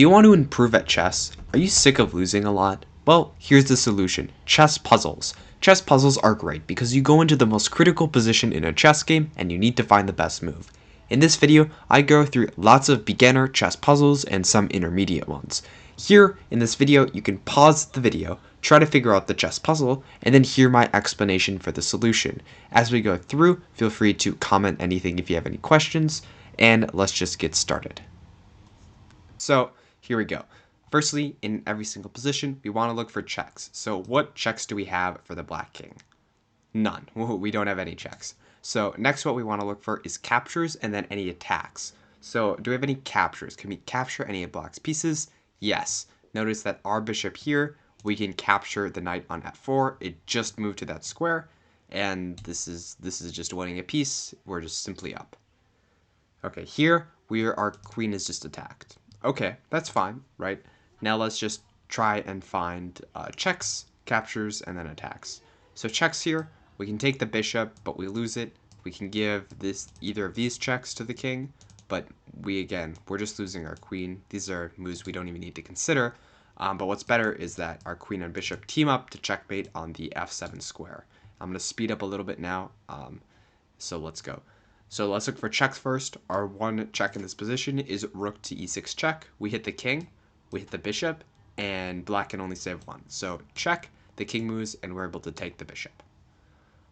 Do you want to improve at chess? Are you sick of losing a lot? Well, here's the solution. Chess puzzles. Chess puzzles are great because you go into the most critical position in a chess game and you need to find the best move. In this video, I go through lots of beginner chess puzzles and some intermediate ones. Here, in this video, you can pause the video, try to figure out the chess puzzle, and then hear my explanation for the solution. As we go through, feel free to comment anything if you have any questions, and let's just get started. So here we go. Firstly, in every single position, we want to look for checks. So what checks do we have for the black king? None. We don't have any checks. So next what we want to look for is captures and then any attacks. So do we have any captures? Can we capture any of black's pieces? Yes. Notice that our bishop here, we can capture the knight on f4. It just moved to that square, and this is just winning a piece. We're just simply up. Okay, here our queen is just attacked. Okay, that's fine, right? Now let's just try and find checks, captures, and then attacks. So checks here, we can take the bishop, but we lose it. We can give either of these checks to the king, but we're just losing our queen. These are moves we don't even need to consider. But what's better is that our queen and bishop team up to checkmate on the f7 square. I'm going to speed up a little bit now, so let's go. So let's look for checks first. Our one check in this position is rook to e6 check. We hit the king, we hit the bishop, and black can only save one. So check, the king moves, and we're able to take the bishop.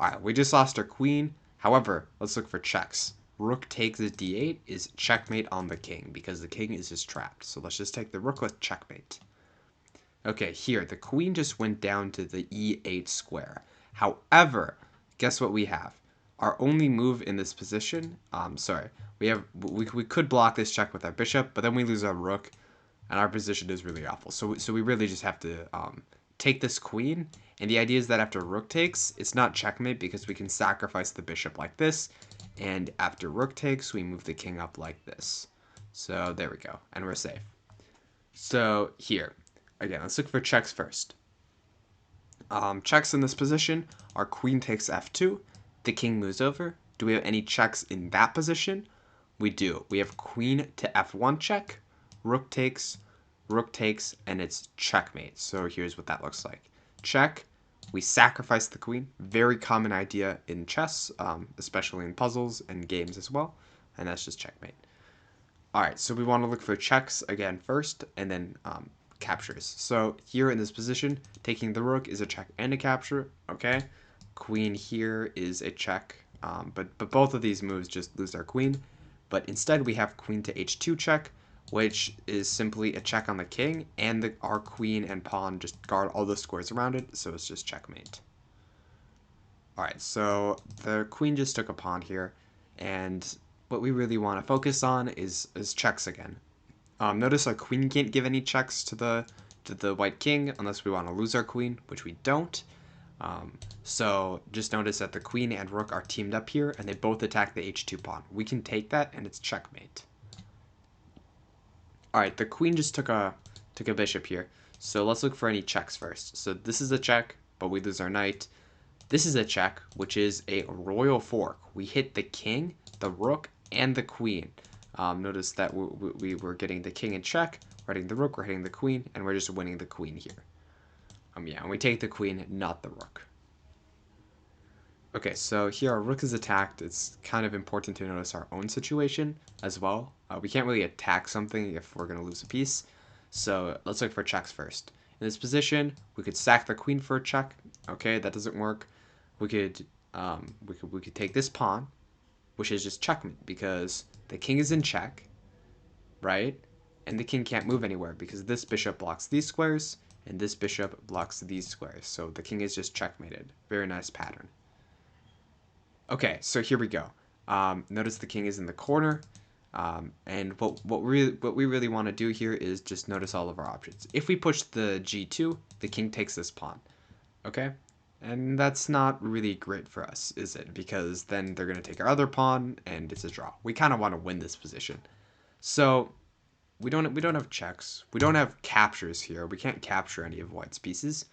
Alright, we just lost our queen. However, let's look for checks. Rook takes d8 is checkmate on the king because the king is just trapped. So let's just take the rook with checkmate. Okay, here, the queen just went down to the e8 square. However, guess what we have? Our only move in this position, we could block this check with our bishop, but then we lose our rook, and our position is really awful. So we really just have to take this queen, and the idea is that after rook takes, it's not checkmate because we can sacrifice the bishop like this, and after rook takes, we move the king up like this. So there we go, and we're safe. So here, again, let's look for checks first. Checks in this position, our queen takes f2, the king moves over. Do we have any checks in that position? We do. We have queen to f1 check, rook takes, and it's checkmate. So here's what that looks like. Check, we sacrifice the queen. Very common idea in chess, especially in puzzles and games as well. And that's just checkmate. Alright, so we want to look for checks again first, and then captures. So here in this position, taking the rook is a check and a capture, okay? Queen here is a check, but both of these moves just lose our queen. But instead we have queen to h2 check, which is simply a check on the king, and our queen and pawn just guard all the squares around it, so it's just checkmate. Alright, so the queen just took a pawn here, and what we really want to focus on is checks again. Notice our queen can't give any checks to the white king unless we want to lose our queen, which we don't. So just notice that the queen and rook are teamed up here, and they both attack the h2 pawn. We can take that, and it's checkmate. Alright, the queen just took a bishop here. So let's look for any checks first. So this is a check, but we lose our knight. This is a check, which is a royal fork. We hit the king, the rook, and the queen. Notice that we were getting the king in check, we're hitting the rook, we're hitting the queen, and we're just winning the queen here. And we take the queen, not the rook. Okay, so here our rook is attacked. It's kind of important to notice our own situation as well. We can't really attack something if we're going to lose a piece. So let's look for checks first. In this position, we could sack the queen for a check. Okay, that doesn't work. We could take this pawn, which is just checkmate because the king is in check, right? And the king can't move anywhere because this bishop blocks these squares, and this bishop blocks these squares. So the king is just checkmated. Very nice pattern. Okay, so here we go. Notice the king is in the corner. And what we really want to do here is just notice all of our options. If we push the g2, the king takes this pawn. Okay? And that's not really great for us, is it? Because then they're going to take our other pawn, and it's a draw. We kind of want to win this position. So we don't have checks. We don't have captures here. We can't capture any of white's pieces.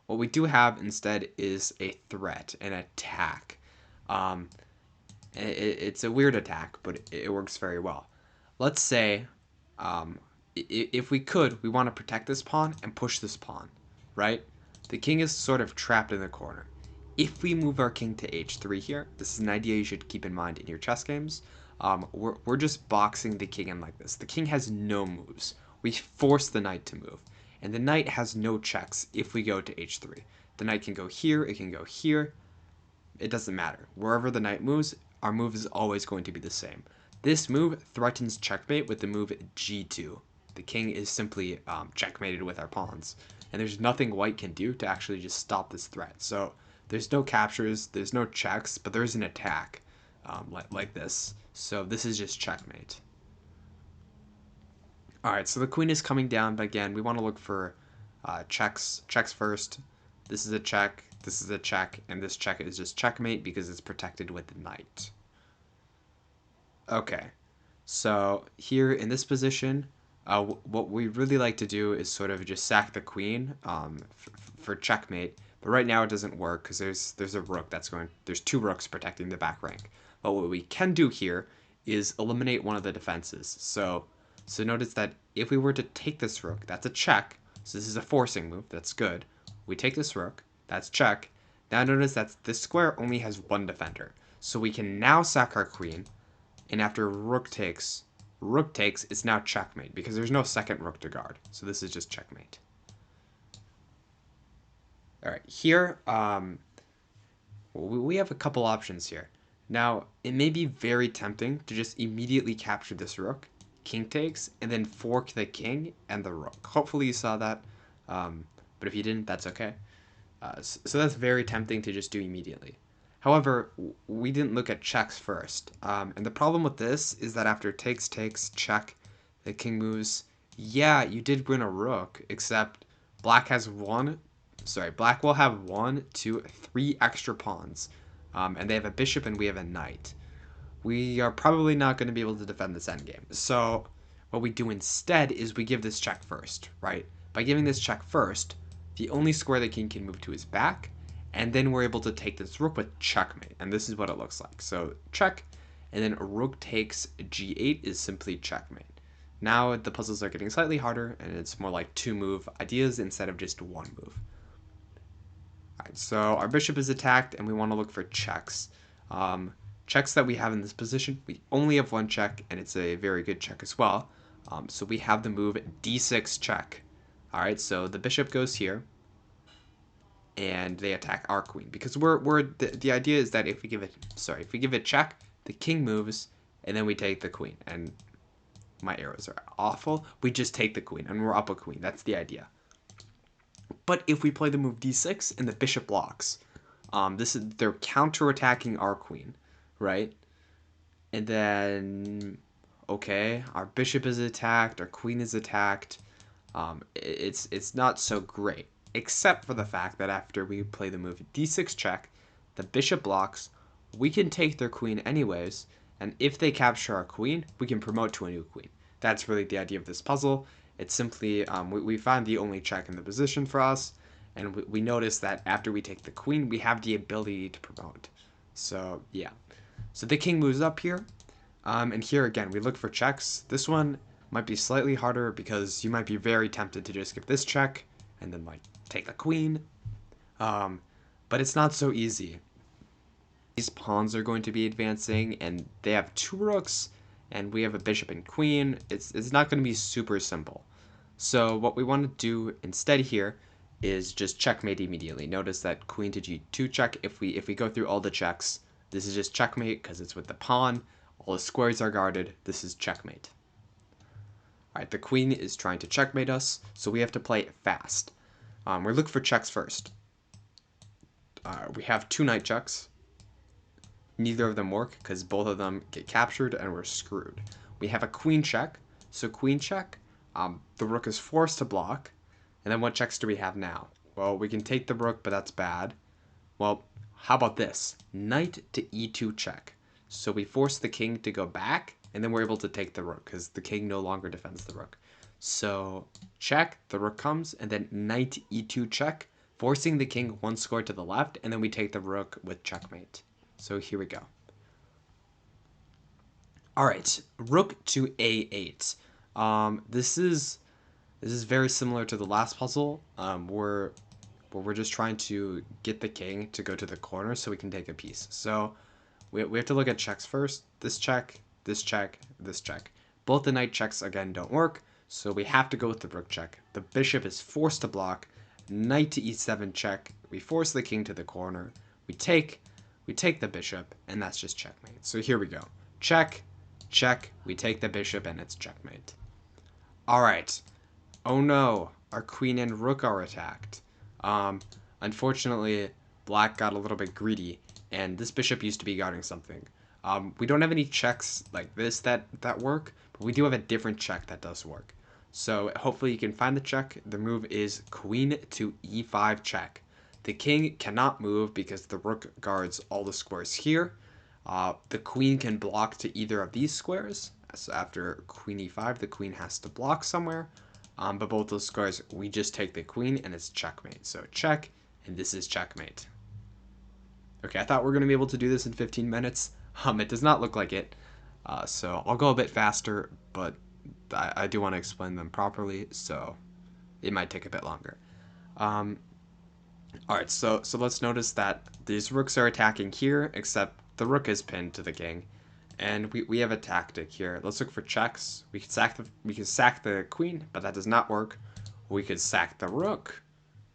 What we do have instead is a threat, an attack. It's a weird attack, but it works very well. Let's say if we could, we want to protect this pawn and push this pawn, right? The king is sort of trapped in the corner. If we move our king to h3 here, this is an idea you should keep in mind in your chess games. We're just boxing the king in like this. The king has no moves. We force the knight to move. And the knight has no checks if we go to h3. The knight can go here, it can go here. It doesn't matter. Wherever the knight moves, our move is always going to be the same. This move threatens checkmate with the move g2. The king is simply checkmated with our pawns. And there's nothing white can do to actually just stop this threat. So there's no captures, there's no checks, but there's an attack like this. So this is just checkmate. Alright, so the queen is coming down, but again, we want to look for checks first. This is a check, this is a check, and this check is just checkmate because it's protected with the knight. Okay, so here in this position, what we really like to do is sort of just sack the queen for checkmate. But right now it doesn't work because there's a rook there's two rooks protecting the back rank. But what we can do here is eliminate one of the defenses. So notice that if we were to take this rook, that's a check. So this is a forcing move. That's good. We take this rook. That's check. Now notice that this square only has one defender. So we can now sack our queen. And after rook takes, it's now checkmate because there's no second rook to guard. So this is just checkmate. All right, here we have a couple options here. Now, it may be very tempting to just immediately capture this rook, king takes, and then fork the king and the rook. Hopefully you saw that, but if you didn't, that's okay. So that's very tempting to just do immediately. However, we didn't look at checks first, and the problem with this is that after takes, check, the king moves. Yeah, you did win a rook, except black will have 1, 2, 3 extra pawns, and they have a bishop and we have a knight. We are probably not going to be able to defend this endgame. So what we do instead is we give this check first, right? By giving this check first, the only square the king can move to is back, and then we're able to take this rook with checkmate, and this is what it looks like. So check, and then rook takes g8 is simply checkmate. Now the puzzles are getting slightly harder, and it's more like 2 move ideas instead of just 1 move. Alright, so our bishop is attacked, and we want to look for checks. Checks that we have in this position, we only have 1 check, and it's a very good check as well. So we have the move d6 check. Alright, so the bishop goes here, and they attack our queen because the idea is that if we give it check, the king moves, and then we take the queen. And my arrows are awful. We just take the queen, and we're up a queen. That's the idea. But if we play the move d6 and the bishop blocks, they're counterattacking our queen, right? And then, okay, our bishop is attacked, our queen is attacked. It's not so great, except for the fact that after we play the move d6 check, the bishop blocks, we can take their queen anyways, and if they capture our queen, we can promote to a new queen. That's really the idea of this puzzle. It's simply, we find the only check in the position for us, and we notice that after we take the queen, we have the ability to promote. So, yeah. So the king moves up here, and here again, we look for checks. This one might be slightly harder because you might be very tempted to just give this check, and then, like, take the queen. But it's not so easy. These pawns are going to be advancing, and they have 2 rooks, and we have a bishop and queen. It's not going to be super simple. So what we want to do instead here is just checkmate immediately. Notice that queen to g2 check. If we go through all the checks, this is just checkmate because it's with the pawn. All the squares are guarded. This is checkmate. Alright, the queen is trying to checkmate us, so we have to play it fast. We're looking for checks first. We have 2 knight checks. Neither of them work because both of them get captured and we're screwed. We have a queen check. So queen check, the rook is forced to block. And then what checks do we have now? Well, we can take the rook, but that's bad. Well, how about this? Knight to e2 check. So we force the king to go back, and then we're able to take the rook because the king no longer defends the rook. So check, the rook comes, and then knight e2 check, forcing the king 1 square to the left, and then we take the rook with checkmate. So here we go. Alright, rook to a8. This is very similar to the last puzzle, where we're just trying to get the king to go to the corner so we can take a piece. So we have to look at checks first. This check, this check, this check. Both the knight checks, again, don't work, so we have to go with the rook check. The bishop is forced to block. Knight to e7 check. We force the king to the corner. We take the bishop, and that's just checkmate. So here we go. Check, check. We take the bishop, and it's checkmate. All right. Oh no, our queen and rook are attacked. Unfortunately, black got a little bit greedy, and this bishop used to be guarding something. We don't have any checks like this that work, but we do have a different check that does work. So hopefully you can find the check. The move is queen to e5 check. The king cannot move because the rook guards all the squares here. The queen can block to either of these squares. So after queen e5, the queen has to block somewhere. But both those squares, we just take the queen and it's checkmate. So check, and this is checkmate. Okay, I thought we were going to be able to do this in 15 minutes. It does not look like it. So I'll go a bit faster, but I do want to explain them properly, so it might take a bit longer. Alright, so let's notice that these rooks are attacking here, except the rook is pinned to the king. And we have a tactic here. Let's look for checks. We can sack the queen, but that does not work. We could sack the rook.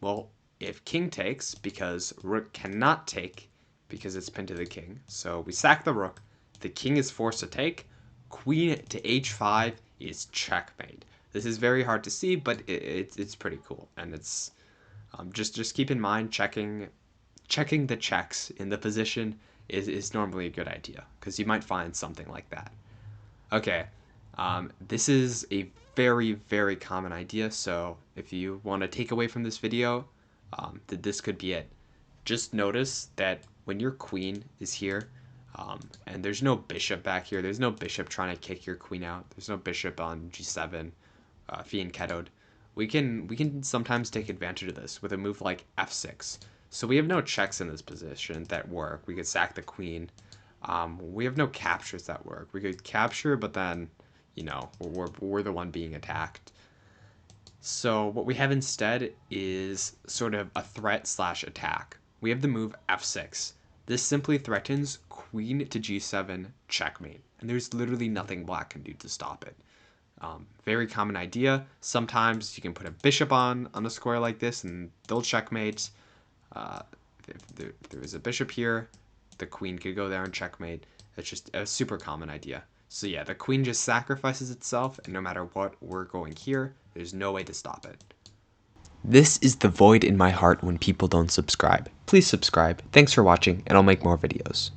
Well, if king takes, because rook cannot take, because it's pinned to the king. So we sack the rook. The king is forced to take. Queen to h5 is checkmate. This is very hard to see, but it's pretty cool. And it's just keep in mind checking the checks in the position is normally a good idea, because you might find something like that. Okay, this is a very, very common idea, so if you want to take away from this video, this could be it. Just notice that when your queen is here, and there's no bishop back here, there's no bishop trying to kick your queen out, there's no bishop on g7, fianchettoed, we can sometimes take advantage of this with a move like f6. So we have no checks in this position that work. We could sack the queen. We have no captures that work. We could capture, but then, we're the one being attacked. So what we have instead is sort of a threat / attack. We have the move f6. This simply threatens queen to g7 checkmate. And there's literally nothing black can do to stop it. Very common idea. Sometimes you can put a bishop on a square like this and they'll checkmate. If there is a bishop here, the queen could go there and checkmate. It's just a super common idea. So yeah, the queen just sacrifices itself, and no matter what we're going here, there's no way to stop it. This is the void in my heart when people don't subscribe. Please subscribe. Thanks for watching, and I'll make more videos.